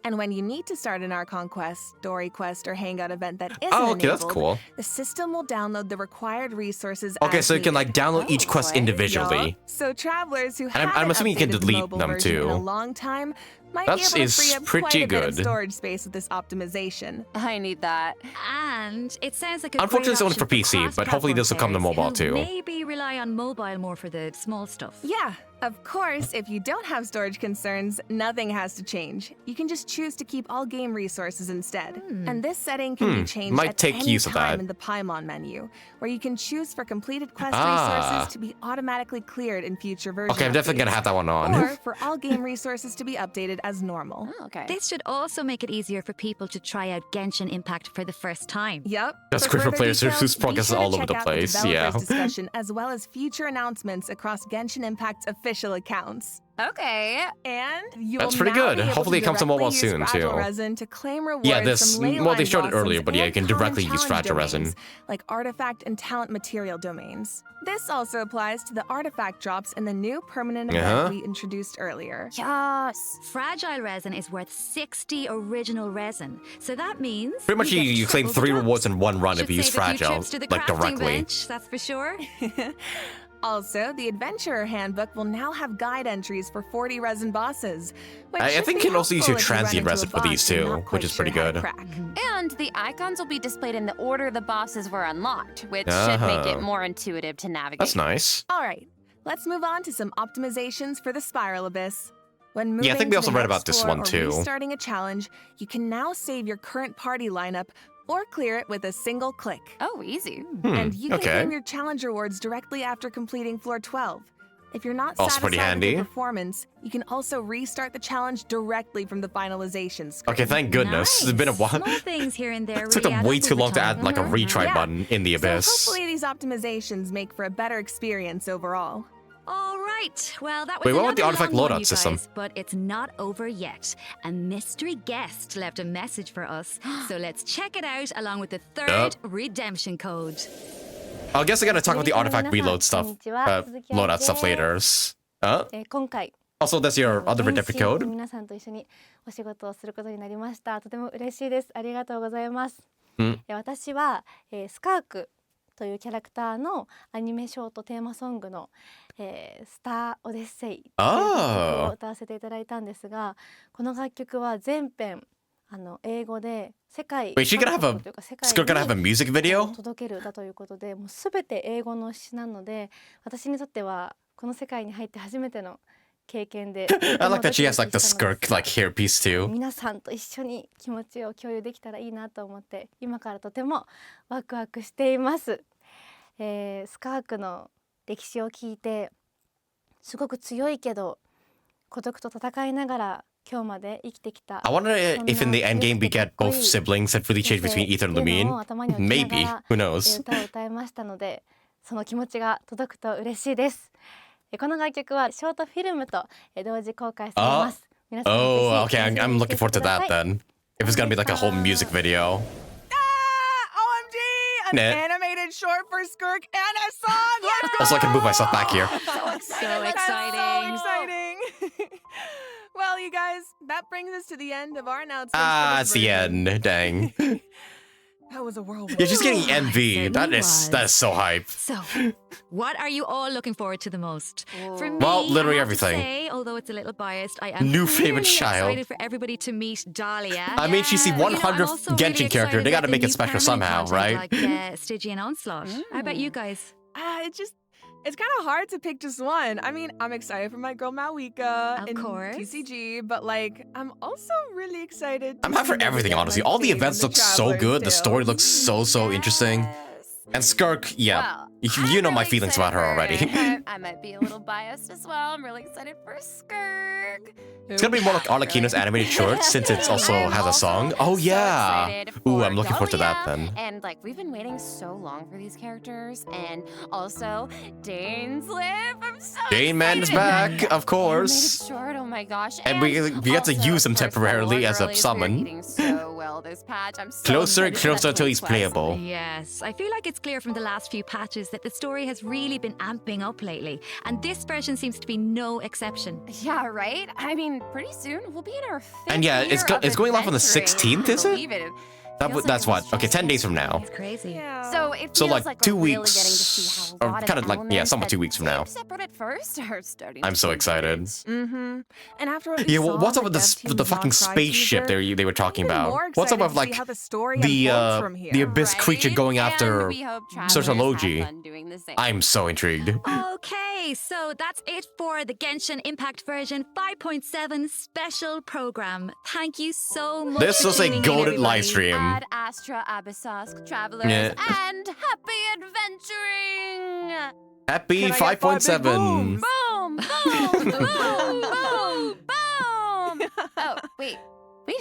And when you need to start an Archon quest, story quest, or hangout event that isn't Oh, okay, that's enabled, cool. the system will download the required resources. Okay, as so you can like needed. download each quest right. individually. Yup. So travelers who I'm haven't assuming you can updated the delete mobile them, version in too. a long time might That be able to is free up pretty quite a bit of good. storage space with this optimization. I need that. And it sounds like a Unfortunately, it's great only for option PC, but hopefully this will come to cross-platform mobile players too. who maybe rely on mobile more for the small stuff. Yeah, of course, if you don't have storage concerns, nothing has to change. You can just choose to keep all game resources instead. And this setting can be changed Might at take any use of time that. in the Paimon menu, where you can choose for completed quest Ah. resources to be automatically cleared in future versions. Okay, I'm definitely gonna have that one on. Or for all game resources to be updated as normal. Oh, okay. This should also make it easier for people to try out Genshin Impact for the first time. Yep. That's great for further players details, whose be progress is sure to all over check the out place, developers' yeah. discussion as well as future announcements across Genshin Impact's official accounts. Okay. And you That's will pretty now good. be able Hopefully to it comes to directly mobile use soon, fragile too. resin to claim rewards Yeah, this. from ley Well, they line showed it earlier, blossoms but yeah, you and can directly common use challenge fragile resin. domains, like artifact and talent material domains. This also applies to the artifact drops in the new permanent event we introduced earlier. Yes. Fragile resin is worth 60 original resin. So that means Pretty much get you claim triple 3 the drops. rewards in one run Should if you use save a few fragile, trips to the like crafting directly. bench, that's for sure. Also, the Adventurer Handbook will now have guide entries for 40 resin bosses. Which I should think be you can also use your helpful if you run transient into a resin for these boss you're too, not which quite is pretty sure how to good. crack. And the icons will be displayed in the order the bosses were unlocked, which should make it more intuitive to navigate. That's nice. All right, let's move on to some optimizations for the Spiral Abyss. When moving Yeah, I think we to also the read next about this floor one or too. Restarting a challenge, you can now save your current party lineup or clear it with a single click. Oh, easy. And you can okay. claim your challenge rewards directly after completing floor 12. If you're not Also pretty satisfied with handy. your performance, you can also restart the challenge directly from the finalization screen. Okay, thank goodness. It's been a while. Small things here and there It took really them add way up too over long to time. add like a retry Yeah. button in the abyss. So hopefully these optimizations make for a better experience overall. All right. Well, that was Wait, what about the another artifact long one, loadout you system? guys, but it's not over yet. A mystery guest left a message for us, so let's check it out along with the third redemption code. I guess I gotta talk about the artifact reload stuff, loadout stuff later. 今回 Also, that's your other redemption 原神 code. の皆さんと一緒にお仕事をすることになりました。とても嬉しいです。ありがとうございます。私は、スカークというキャラクターのアニメショートテーマソングの、スターオデッセイという曲を歌わせていただいたんですが、この楽曲は全編英語で世界 Wait, she gonna have a というか世界 Skirt gonna have a に music video? 届ける歌ということで、もうすべて英語の詩なので、私にとってはこの世界に入って初めての経験で I like that she has like the skirt like hairpiece too. 皆さんと一緒に気持ちを共有できたらいいなと思って今からとてもワクワクしています、スカークの歴史を聞いてすごく強いけど孤独と戦いながら今日まで生きてきた I wonder if in the end game we get both siblings that really change between Ether and Lumine. Maybe. Who knows? 歌を歌いましたのでその気持ちが届くと嬉しいです。この楽曲はショートフィルムと同時公開されます。皆さん Oh, ぜひ okay. I'm looking forward to that 楽しみにしてください。 then. If it's gonna be like a whole music video. OMG! An Nah. animated animated short for Skirk and a song. Let's go! Also, I can move myself back here. So exciting. That's so exciting. Well, you guys, that brings us to the end of our announcements. It's the end. Dang. That was a whirlwind. Yeah, she's getting MV. That is so hype. So, what are you all looking forward to the most? For me, Well, literally I have to everything. say, although it's a little biased, I am New favorite really child. excited for everybody to meet Dahlia. I mean, she's the You know, I'm 100th also Genshin really character. excited They gotta about the make it new special permanent somehow, content right? Like Stygian Onslaught. How about you guys? It's kind of hard to pick just one. I mean, I'm excited for my girl Malwika Of in course. TCG, but like, I'm also really excited. I'm hyped for everything, honestly. All the events look so good. The story looks so interesting. And Skirk, yeah. Well, You know my feelings about her already. I might be a little biased as well. I'm really excited for Skirk. It's gonna be more like Arlecchino's animated short since it also has a song. Oh yeah. Ooh, I'm looking forward to that then. And like we've been waiting so long for these characters, and also Dane's Live. I'm so Dane Man is excited. back, of course. Animated short, oh my gosh. And we get to also, use him of course, the temporarily war as a girlies, summon. We're eating so well this patch. I'm so Closer and excited for closer that until he's twist. playable. Yes, I feel like it's clear from the last few patches that the story has really been amping up lately, and this version seems to be no exception. Yeah, right? I mean, pretty soon we'll be in our fifth And yeah, year of it's going off on the adventuring. 16th, is it? Believe it. Feels That's like it what? was Okay, 10 days from now. It's crazy. Yeah. So it So, feels like, we're 2 really weeks, getting to see how a or lot of kinda like, yeah, elements somewhat that 2 weeks from now. seemed separate at first are starting I'm to so be excited. Mm-hmm. And after what we Yeah, saw what's up in with dev team's the fucking NOD-KRAI spaceship teaser, they were talking I'm even about? more What's up excited with to see like how the story the unfolds from here. the abyss creature Right? going And after we hope travelers Surtalogi? have fun doing the same. I'm so intrigued. Okay, so that's it for the Genshin Impact version 5.7 special program. Thank you so much. This for was a tuning in, golden live everybody. stream. Ad Astra Abyssos travelers Yeah. and happy adventuring! Happy Can I get 5 big 5.7. booms? Boom! Boom! boom! Boom! Boom! Oh, wait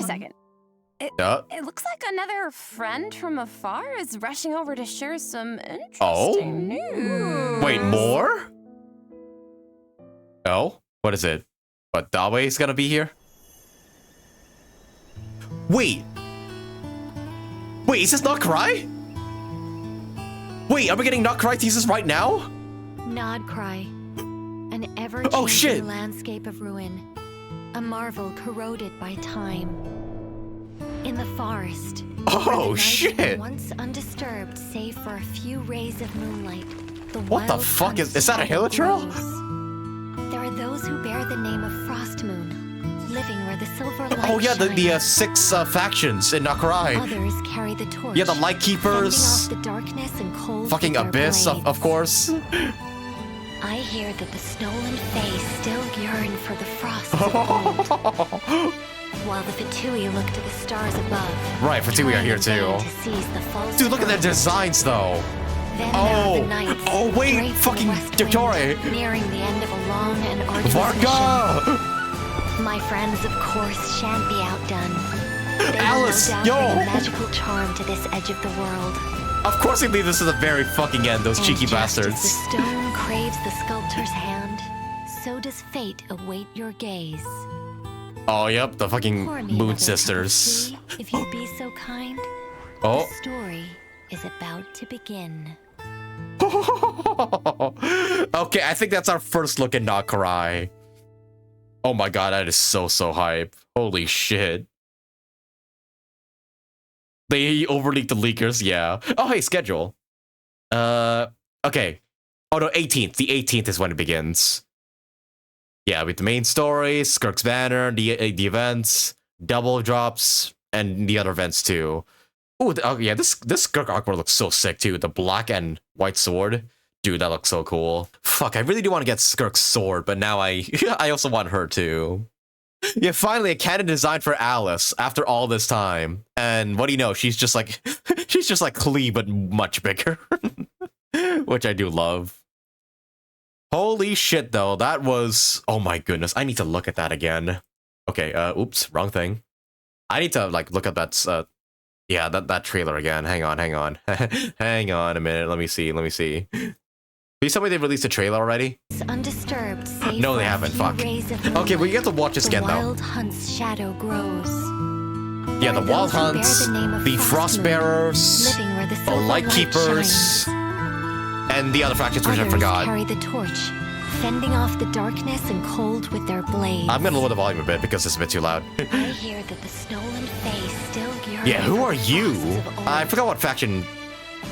a second. Yeah. It looks like another friend from afar is rushing over to share some interesting Oh? news. Wait, more? Oh? What is it? But Dawe is gonna be here? Wait! Wait, is this NOD-KRAI? Wait, are we getting NOD-KRAI teases right now? NOD-KRAI, an ever-changing shit. landscape of ruin, a marvel corroded by time. In the forest, where the Oh night shit! is once undisturbed save for a few rays of moonlight, the What the wild fuck is hunt's that a shadow Hilichurl? grows. There are those who bear the name of Frostmoon, living where the silver light Oh yeah, the shines. 6 factions in NOD-KRAI. Others carry the torch, Yeah, the Light fending Keepers. off the darkness and cold Fucking with their Abyss, of blades. course. I hear that the stolen Fae still yearn for the frosts of old, while the Fatui look to the stars above. Right, Fatui are here trying in too. vain to seize the false Dude, look at their thrones. designs though. Then there are Oh, the knights, oh wait, draped in fucking west Victoria. wind, nearing the end of a long and arduous Varga! mission. My friends, of course, shan't be outdone. They Alice, will no doubt yo! bring a magical charm to this edge of the world. Of course they leave this to the very fucking end, those And cheeky just as bastards. the stone craves the sculptor's hand, so does fate await your gaze. Oh, yep, the fucking Pour me Moon another cup of Sisters. tea, if you'd be so kind. Oh. The story is about to begin. Okay, I think that's our first look at NOD-KRAI. Oh my god, that is so hype. Holy shit. They overleaked the leakers, yeah. Oh, hey, schedule. Okay. Oh no, 18th. The 18th is when it begins. Yeah, with the main story, Skirk's banner, the events, double drops, and the other events too. Ooh, oh yeah, this Skirk artwork looks so sick too. The black and white sword. Dude, that looks so cool. Fuck, I really do want to get Skirk's sword, but now I also want her too. Yeah, finally a canon design for Alice after all this time. And what do you know? She's just like Klee, but much bigger. Which I do love. Holy shit though, that was, oh my goodness, I need to look at that again. Okay, oops, wrong thing. I need to like look at that yeah, that trailer again. Hang on. Hang on a minute. Let me see. Please tell me they released a trailer already? It's undisturbed, save No, they for a haven't, few fuck. rays of Okay, well you get to watch this the again though. wild hunt's shadow grows. Yeah, the There are Wild those who bear Hunts, the name of the Frostmoon, Frostbearers, living where the the silver Light light Keepers, shines. and the other factions which I Others forgot. carry the torch, fending off the darkness and cold with their blades. I'm gonna lower the volume a bit because it's a bit too loud. I hear that the stolen face still yearn. Yeah, who for are the you? crosses of old. I forgot what faction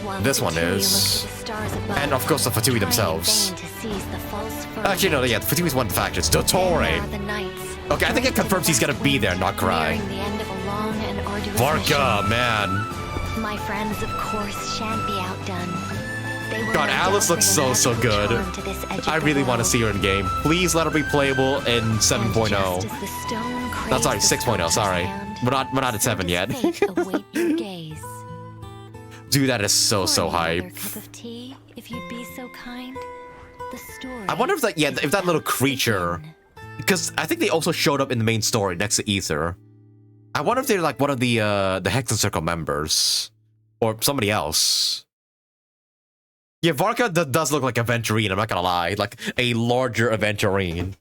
While this the one Fatui is. look to the stars above, And of course the Fatui trying in themselves. vain to seize the false Actually, no, yeah, the Fatui's one of the factions. Dottore. There are the knights, Okay, I think it confirms he's gonna be there, NOD-KRAI. nearing the end of a long and arduous Varka, mission. man. My friends, of course, shan't be outdone. They will God, no Alice doubt looks bring a so magical good. charm to this edge of I the really want to world. see her in game. Please let her be playable in And 7.0. just as the stone That's sorry, craves the 6.0, sculptor's sorry. hand, We're not at so 7 does yet. fate await your gaze. Dude, that is so Pour me another hype. cup of tea, if you'd be so kind. The story. I wonder if that, yeah, if that little creature, because I think they also showed up in the main story next to Ether. I wonder if they're like one of the Hexen Circle members, or somebody else. Yeah, Varka does look like a Venturine, I'm not gonna lie, like a larger Venturine.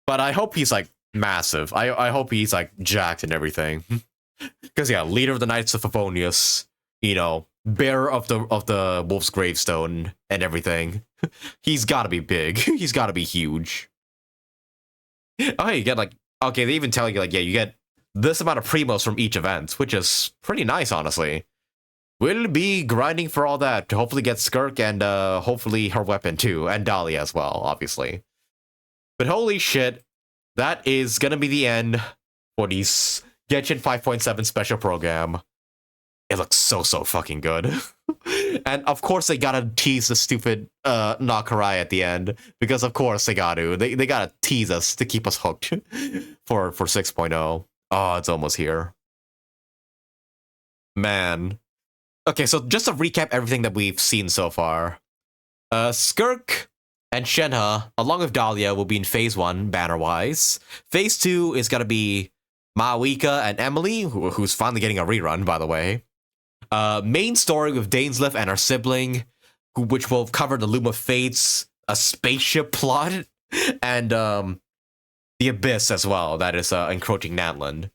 But I hope he's like massive. I hope he's like jacked and everything. Because yeah, leader of the Knights of Favonius, you know, bearer of the Wolf's Gravestone and everything. He's gotta be big. He's gotta be huge. Oh, hey, you get like, okay, they even tell you like, yeah, you get this amount of primos from each event, which is pretty nice, honestly. We'll be grinding for all that to hopefully get Skirk and hopefully her weapon too, and Dahlia as well, obviously. But holy shit, that is gonna be the end for these Genshin 5.7 special program. It looks so fucking good. And of course they gotta tease the stupid NOD-KRAI at the end, because of course they gotta. They gotta tease us to keep us hooked for 6.0. Oh, it's almost here. Man. Okay, so just to recap everything that we've seen so far. Skirk and Shenhe, along with Dahlia, will be in Phase 1, banner-wise. Phase 2 is gonna be Maoika and Emily, who's finally getting a rerun, by the way. Main story with Dainsleif and her sibling, which will cover the Loom of Fates, a spaceship plot, and the Abyss as well, that is encroaching Natland.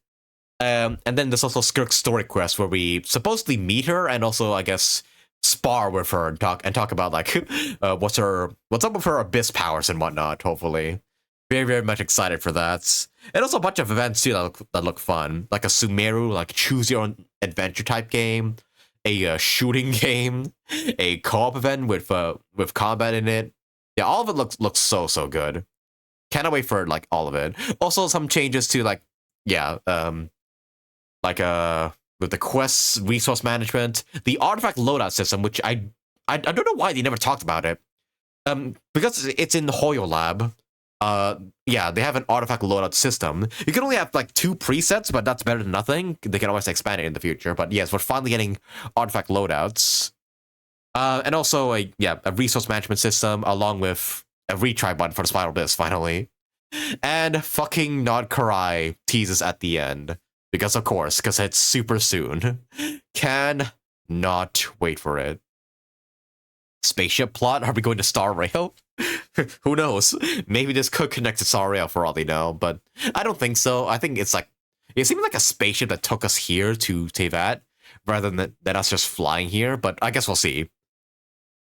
And then there's also Skirk's story quest, where we supposedly meet her and also, I guess, spar with her and talk about like what's up with her abyss powers and whatnot. Hopefully, very much excited for that. And also a bunch of events too that look fun, like a Sumeru, like choose your own adventure type game, a shooting game, a co-op event with combat in it. Yeah, all of it looks so good. Can't wait for like all of it. Also, some changes to like with the quests, resource management, the artifact loadout system, which I don't know why they never talked about it. Because it's in the Hoyo lab. Yeah, they have an artifact loadout system. You can only have like 2 presets, but that's better than nothing. They can always expand it in the future. But yes, we're finally getting artifact loadouts. And also a resource management system along with a retry button for the Spiral Disc finally. And fucking NOD-KRAI teases at the end. Because of course, because it's super soon. Can not wait for it. Spaceship plot? Are we going to Star Rail? Who knows? Maybe this could connect to Star Rail for all they know, but I don't think so. I think it's like, it seemed like a spaceship that took us here to Teyvat, rather than us just flying here, but I guess we'll see.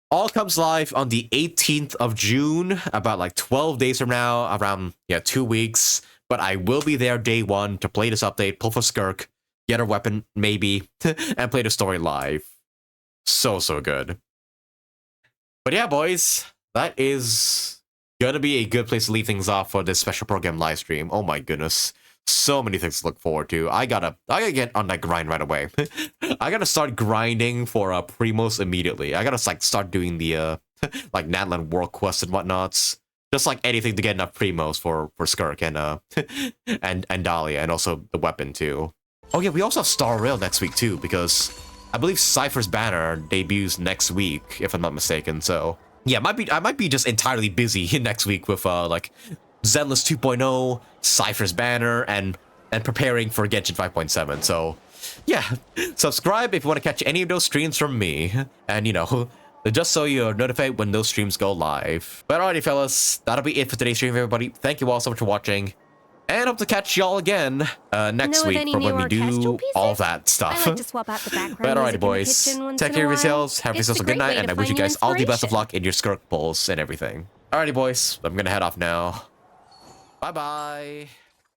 All comes live on the 18th of June, about like 12 days from now, around 2 weeks. But I will be there day 1 to play this update, pull for Skirk, get her weapon, maybe, and play the story live. So good. But yeah, boys, that is gonna be a good place to leave things off for this special program live stream. Oh my goodness. So many things to look forward to. I gotta get on that grind right away. I gotta start grinding for Primos immediately. I gotta like start doing the like Natland World Quest and whatnots. Just like anything to get enough primos for Skirk and Dahlia, and also the weapon too. Oh yeah, we also have Star Rail next week too, because I believe Cipher's banner debuts next week, if I'm not mistaken. So yeah, I might be just entirely busy next week with like Zenless 2.0, Cipher's banner, and preparing for Genshin 5.7. So yeah, subscribe if you want to catch any of those streams from me, and just so you're notified when those streams go live. But alrighty, fellas, that'll be it for today's stream, everybody. Thank you all so much for watching, And hope to catch y'all again next Know of week any for when new we do orchestral pieces? all that stuff. I like to swap out the background But alrighty, music in the boys. kitchen once Take in care a of while. yourselves. Have It's yourselves a a good great night, way and to I wish you find new guys all the best of inspiration. luck in your skirk pulls and everything. Alrighty, boys. I'm gonna head off now. Bye bye.